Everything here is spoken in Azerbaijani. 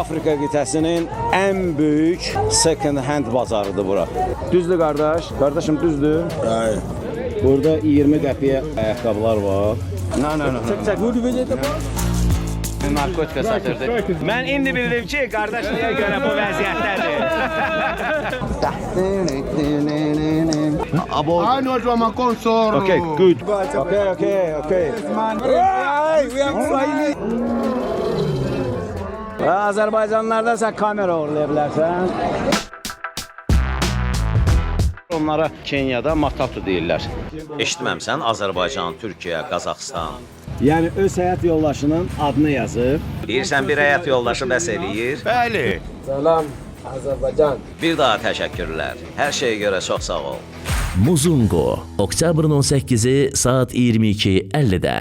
Afrika qitəsinin ən böyük second hand bazarıdır bura. Düzdür qardaş? Qardaşım düzdür? Hayır. Burada 20 qəpiyə ayaqqabılar var. Narkotika satırdı. Mən indi bildim ki, qardaşlığa görə bu vəziyyətdədir. I know what my consort. Okay, good. Okay. Azərbaycanlılarda sən kamera uğurlaya bilərsən. Onlara Kenyada matatu deyirlər. Eşitməmsən Azərbaycan, Türkiyə, Qazaxstan. Yəni öz həyat yoldaşının adını yazıb. Deyirsən bir həyat yoldaşı bəs eləyir? Bəli. Salam, Azərbaycan. Bir daha təşəkkürlər. Hər şeyə görə çox sağ ol. Muzungo, oktyabrın 18-i saat 22:50-də.